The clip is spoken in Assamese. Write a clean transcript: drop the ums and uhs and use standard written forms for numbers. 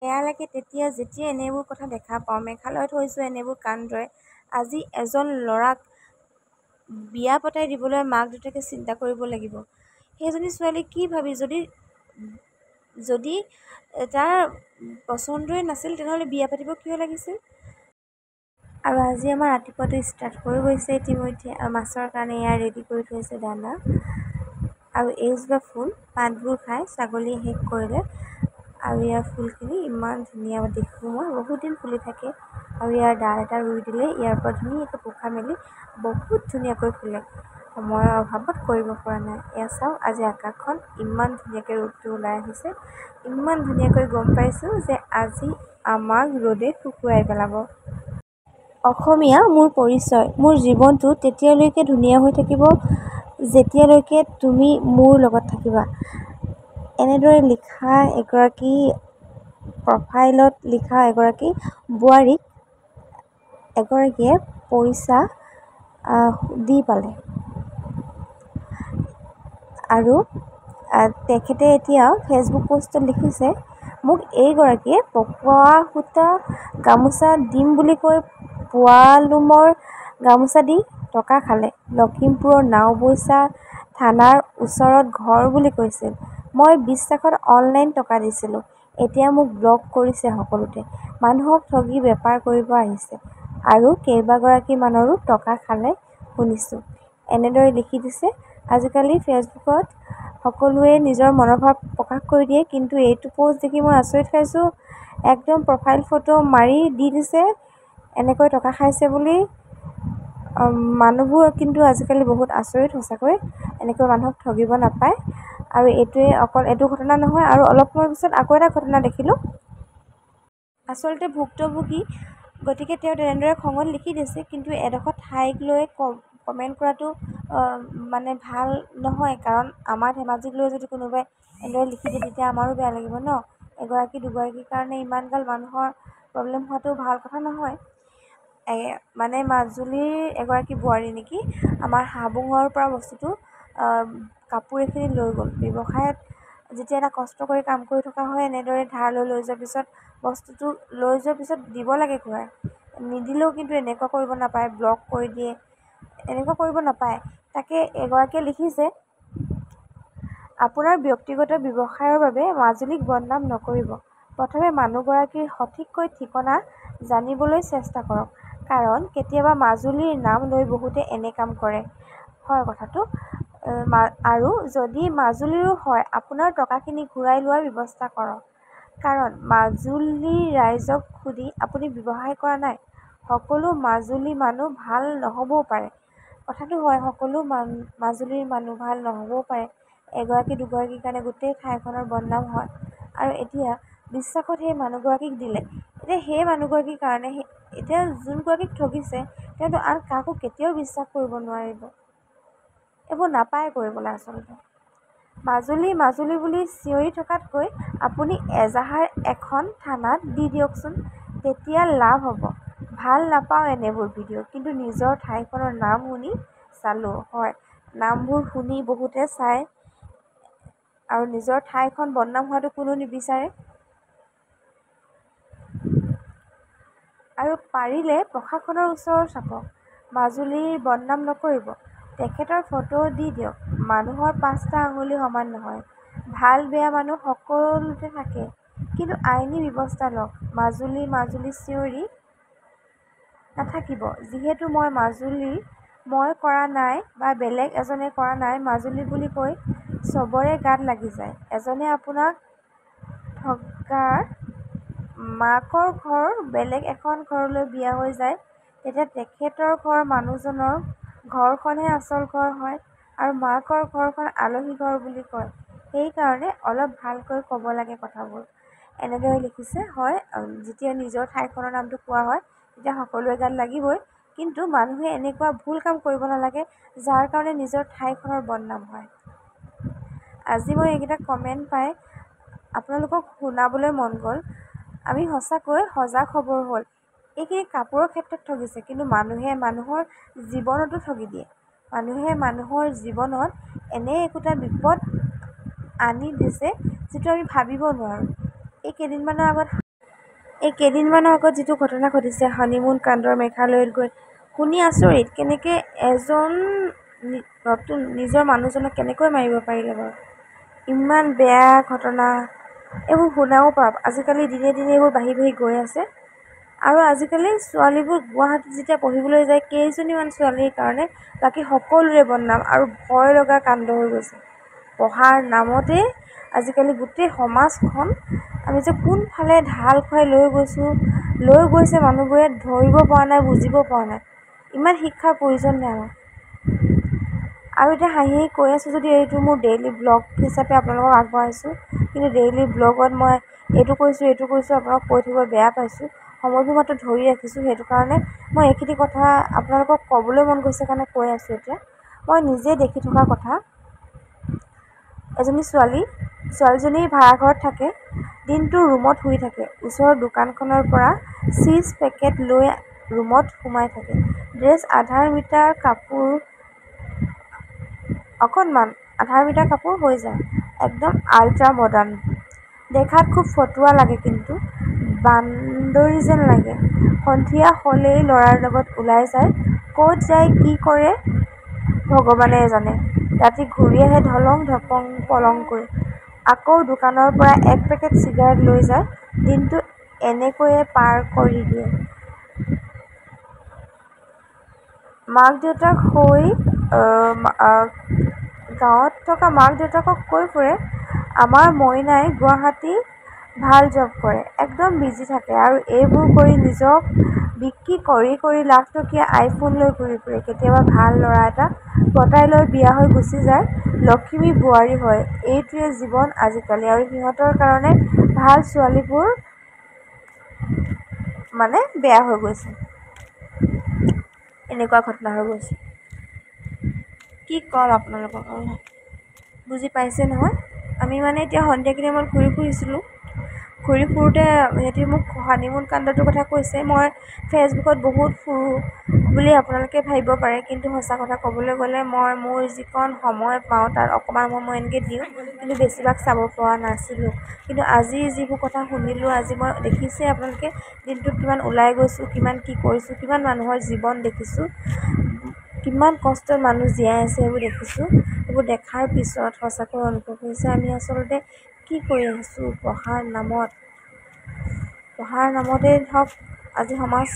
বেয়া লাগে তেতিয়া যেতিয়া এনেবোৰ কথা দেখা পাওঁ। মেঘালয়ত হৈছোঁ এনেবোৰ কাণ্ডৰে। আজি এজন ল'ৰাক বিয়া পতাই দিবলৈ মাক দেউতাকে চিন্তা কৰিব লাগিব। সেইজনী ছোৱালী কি ভাবি যদি তাৰ পচন্দই নাছিল তেনেহ'লে বিয়া পাতিব কিয় লাগিছিল? আৰু আজি আমাৰ ৰাতিপুৱাটো ষ্টাৰ্ট হৈ গৈছে ইতিমধ্যে। আৰু মাছৰ কাৰণে এয়া ৰেডি কৰি থৈছে দানা। আৰু এইজোপা ফুল পাতবোৰ খাই ছাগলীয়ে শেষ কৰিলে। আৰু ইয়াৰ ফুলখিনি ইমান ধুনীয়া দেখোঁ মই, বহুত দিন ফুলি থাকে। আৰু ইয়াৰ ডাল এটা ৰুই দিলে ইয়াৰ পৰা ধুনীয়াকৈ পোখা মেলি বহুত ধুনীয়াকৈ ফুলে। সময়ৰ অভাৱত কৰিব পৰা নাই। এয়া চাওঁ আজি আকাশখন ইমান ধুনীয়াকৈ ৰ'দটো ওলাই আহিছে। ইমান ধুনীয়াকৈ গম পাইছোঁ যে আজি আমাক ৰ'দে শুকুৱাই পেলাব। অসমীয়া মোৰ পৰিচয়। মোৰ জীৱনটো তেতিয়ালৈকে ধুনীয়া হৈ থাকিব যেতিয়ালৈকে তুমি মোৰ লগত থাকিবা। এনেদৰে লিখা এগৰাকী প্ৰফাইলত লিখা এগৰাকী বোৱাৰীক এগৰাকীয়ে পইচা দি পালে। আৰু তেখেতে এতিয়া ফেচবুক পষ্টত লিখিছে, মোক এইগৰাকীয়ে পকোৱা সূতা গামোচা দিম বুলি কৈ পোৱালুমৰ গামোচা দি টকা খালে। লখিমপুৰৰ নাওবৈচা থানাৰ ওচৰত ঘৰ বুলি কৈছিল। মই বিশ্বাসত অনলাইন টকা দিছিলোঁ। এতিয়া মোক ব্লক কৰিছে সকলোতে। মানুহক ঠগি বেপাৰ কৰিব আহিছে। আৰু কেইবাগৰাকীমানৰো টকা খালে শুনিছোঁ। এনেদৰে লিখি দিছে। আজিকালি ফেচবুকত সকলোৱে নিজৰ মনৰ ভাৱ প্ৰকাশ কৰি দিয়ে। কিন্তু এইটো পষ্ট দেখি মই আচৰিত খাইছোঁ। একদম প্ৰফাইল ফটো মাৰি দি দিছে এনেকৈ টকা খাইছে বুলি। মানুহবোৰ কিন্তু আজিকালি বহুত আচৰিত সঁচাকৈ। এনেকৈ মানুহক ঠগিব নাপায়। আৰু এইটোৱে অকল এইটো ঘটনা নহয়, আৰু অলপ সময় পিছত আকৌ এটা ঘটনা দেখিলোঁ। আচলতে ভুক্তভোগী, গতিকে তেওঁ তেনেদৰে খঙত লিখি দিছে। কিন্তু এডোখৰ ঠাইক লৈ কমেণ্ট কৰাটো মানে ভাল নহয়। কাৰণ আমাৰ ধেমাজিক লৈ যদি কোনোবাই এনেদৰে লিখি দিয়ে তেতিয়া আমাৰো বেয়া লাগিব ন। এগৰাকী দুগৰাকীৰ কাৰণে ইমান গাল মানুহৰ প্ৰব্লেম হোৱাটো ভাল কথা নহয়। মানে মাজুলীৰ এগৰাকী বোৱাৰী নেকি, আমাৰ হাবুঙৰ পৰা বস্তুটো কাপোৰ এখিনি লৈ গ'ল। ব্যৱসায়ত যেতিয়া এটা কষ্ট কৰি কাম কৰি থকা হয়, এনেদৰে ধাৰ লৈ যোৱাৰ পিছত বস্তুটো লৈ যোৱাৰ পিছত দিব লাগে ঘূৰাই। নিদিলেও কিন্তু এনেকুৱা কৰিব নাপায়, ব্লক কৰি দিয়ে। এনেকুৱা কৰিব নাপায়। তাকে এগৰাকীয়ে লিখিছে, আপোনাৰ ব্যক্তিগত ব্যৱসায়ৰ বাবে মাজুলীক বদনাম নকৰিব। প্ৰথমে মানুহগৰাকীৰ সঠিককৈ ঠিকনা জানিবলৈ চেষ্টা কৰক। কাৰণ কেতিয়াবা মাজুলীৰ নাম লৈ বহুতে এনে কাম কৰে। হয় কথাটো। আৰু যদি মাজুলীৰো হয় আপোনাৰ টকাখিনি ঘূৰাই লোৱাৰ ব্যৱস্থা কৰক। কাৰণ মাজুলীৰ ৰাইজক সুধি আপুনি ব্যৱসায় কৰা নাই। সকলো মাজুলী মানুহ ভাল নহ'বও পাৰে। কথাটো হয়, সকলো মাজুলীৰ মানুহ ভাল নহ'বও পাৰে। এগৰাকী দুগৰাকীৰ কাৰণে গোটেই ঠাইখনৰ বদনাম হয়। আৰু এতিয়া বিশ্বাসত সেই মানুহগৰাকীক দিলে। এতিয়া সেই মানুহগৰাকীৰ কাৰণে এতিয়া যোনগৰাকীক ঠগিছে তেওঁতো আন কাকো কেতিয়াও বিশ্বাস কৰিব নোৱাৰিব। এইবোৰ নাপায় কৰিবলৈ আচলতে। মাজুলী বুলি চিঞৰি থকাতকৈ আপুনি এজাহাৰ এখন থানাত দি দিয়কচোন, তেতিয়া লাভ হ'ব। ভাল নাপাওঁ এনেবোৰ ভিডিঅ'। কিন্তু নিজৰ ঠাইখনৰ নাম শুনি চালোঁ। হয়, নামবোৰ শুনি বহুতে চায়। আৰু নিজৰ ঠাইখন বদনাম হোৱাটো কোনো নিবিচাৰে। আৰু পাৰিলে প্ৰশাসনৰ ওচৰ চাপক। মাজুলীৰ বদনাম নকৰিব। তেখেতৰ ফটো দি দিয়ক। মানুহৰ 5টা আঙুলি সমান নহয়। ভাল বেয়া মানুহ সকলোতে থাকে। কিন্তু আইনী ব্যৱস্থা লওক। মাজুলী চিঞৰি নাথাকিব। যিহেতু মই কৰা নাই বা বেলেগ এজনে কৰা নাই, মাজুলী বুলি কৈ চবৰে গাত লাগি যায়। এজনে আপোনাক ঠগাৰ মাকৰ ঘৰ বেলেগ এখন ঘৰলৈ বিয়া হৈ যায়, তেতিয়া তেখেতৰ ঘৰৰ মানুহজনৰ ঘৰখনহে আচল ঘৰ হয়। আৰু মাকৰ ঘৰখন আলহী ঘৰ বুলি কয়। সেইকাৰণে অলপ ভালকৈ ক'ব লাগে কথাবোৰ। এনেদৰে লিখিছে। হয়, যেতিয়া নিজৰ ঠাইখনৰ নামটো কোৱা হয় তেতিয়া সকলোৰে গাত লাগিবই। কিন্তু মানুহে এনেকুৱা ভুল কাম কৰিব নালাগে যাৰ কাৰণে নিজৰ ঠাইখনৰ বদনাম হয়। আজি মই এইকেইটা কমেণ্ট পাই আপোনালোকক শুনাবলৈ মন গ'ল। আমি সঁচাকৈ সজাগ হ'বৰ হ'ল। এইখিনি কাপোৰৰ ক্ষেত্ৰত ঠগিছে, কিন্তু মানুহে মানুহৰ জীৱনতো ঠগি দিয়ে। মানুহে মানুহৰ জীৱনত এনে একোটা বিপদ আনি দিছে যিটো আমি ভাবিব নোৱাৰোঁ। এই কেইদিনমানৰ আগত এই কেইদিনমানৰ আগত যিটো ঘটনা ঘটিছে হানিমুন কাণ্ডৰ মেঘালয়ত গৈ শুনি আচৰিত, কেনেকৈ এজন নতুন নিজৰ মানুহজনক কেনেকৈ মাৰিব পাৰিলে বাৰু। ইমান বেয়া ঘটনা, এইবোৰ শুনাও পাপ। আজিকালি দিনে দিনে এইবোৰ বাঢ়ি বাঢ়ি গৈ আছে। আৰু আজিকালি ছোৱালীবোৰ গুৱাহাটীত যেতিয়া পঢ়িবলৈ যায়, কেইজনীমান ছোৱালীৰ কাৰণে বাকী সকলোৰে বদনাম আৰু ভয় লগা কাণ্ড হৈ গৈছে। পঢ়াৰ নামতে আজিকালি গোটেই সমাজখন আমি যে কোনফালে ঢাল খুৱাই লৈ গৈছে মানুহবোৰে ধৰিব পৰা নাই, বুজিব পৰা নাই। ইমান শিক্ষাৰ প্ৰয়োজন নাই আমাক। আৰু এতিয়া হাঁহি কৈ আছোঁ যদি এইটো মোৰ ডেইলি ব্লগ হিচাপে আপোনালোকক আগবঢ়াইছোঁ, কিন্তু ডেইলি ব্লগত মই এইটো কৈছোঁ আপোনালোকক কৈ থাকিব বেয়া পাইছোঁ। সময়বোৰ মাত্ৰ ধৰি ৰাখিছোঁ, সেইটো কাৰণে মই এইখিনি কথা আপোনালোকক ক'বলৈ মন গৈছে কাৰণে কৈ আছোঁ। এতিয়া মই নিজে দেখি থকা কথা, এজনী ছোৱালীজনী ভাড়াঘৰত থাকে, দিনটো ৰুমত শুই থাকে। ওচৰৰ দোকানখনৰ পৰা চিজ পেকেট লৈ ৰুমত সোমাই থাকে। ড্ৰেছ আধা মিটাৰ কাপোৰ হৈ যায়, একদম আল্ট্ৰা মডাৰ্ণ। দেখাত খুব ফটুৱা লাগে, কিন্তু বান্দৰী যেন লাগে। সন্ধিয়া হ'লেই ল'ৰাৰ লগত ওলাই যায়, ক'ত যায় কি কৰে ভগৱানে জানে। ৰাতি ঘূৰি আহে ঢলং পলং কৰি, আকৌ দোকানৰ পৰা এক পেকেট চিগাৰেট লৈ যায়। দিনটো এনেকৈয়ে পাৰ কৰি দিয়ে। গাঁৱত থকা মাক দেউতাকক কৈ ফুৰে, আমাৰ মইনাই গুৱাহাটী ভাল জব কৰে, একদম বিজি থাকে, আৰু এইবোৰ কৰি নিজক বিক্ৰী কৰি লাখটকীয়া আইফোন লৈ ঘূৰি ফুৰে। কেতিয়াবা ভাল ল'ৰা এটা পতাই লৈ বিয়া হৈ গুচি যায়, লখিমী বোৱাৰী হয়। এইটোৱে জীৱন আজিকালি। আৰু সিহঁতৰ কাৰণে ভাল ছোৱালীবোৰ মানে বেয়া হৈ গৈছে। এনেকুৱা ঘটনা হৈ গৈছে। কি ক'ম আপোনালোকক আৰু, বুজি পাইছে নহয়। আমি মানে এতিয়া সন্ধিয়াখিনি টাইমত ঘূৰি ফুৰিছিলোঁ। ঘূৰি ফুৰোঁতে সিহঁতি মোক হানিমুন কাণ্ডটোৰ কথা কৈছে। মই ফেচবুকত বহুত ফুৰোঁ বুলি আপোনালোকে ভাবিব পাৰে, কিন্তু সঁচা কথা ক'বলৈ গ'লে মই মোৰ যিকণ সময় পাওঁ তাত অকণমান সময় মই এনেকৈ দিওঁ, কিন্তু বেছিভাগ চাব পৰা নাছিলোঁ। কিন্তু আজি যিবোৰ কথা শুনিলোঁ, আজি মই দেখিছে আপোনালোকে দিনটোত কিমান ওলাই গৈছোঁ, কিমান কি কৰিছোঁ, কিমান মানুহৰ জীৱন দেখিছোঁ, কিমান কষ্টত মানুহ জীয়াই আছে সেইবোৰ দেখিছোঁ। সেইবোৰ দেখাৰ পিছত সঁচাকৈ অনুভৱ হৈছে আমি আচলতে কি কৰি আহিছোঁ। পঢ়াৰ নামতেই হওক আজি সমাজ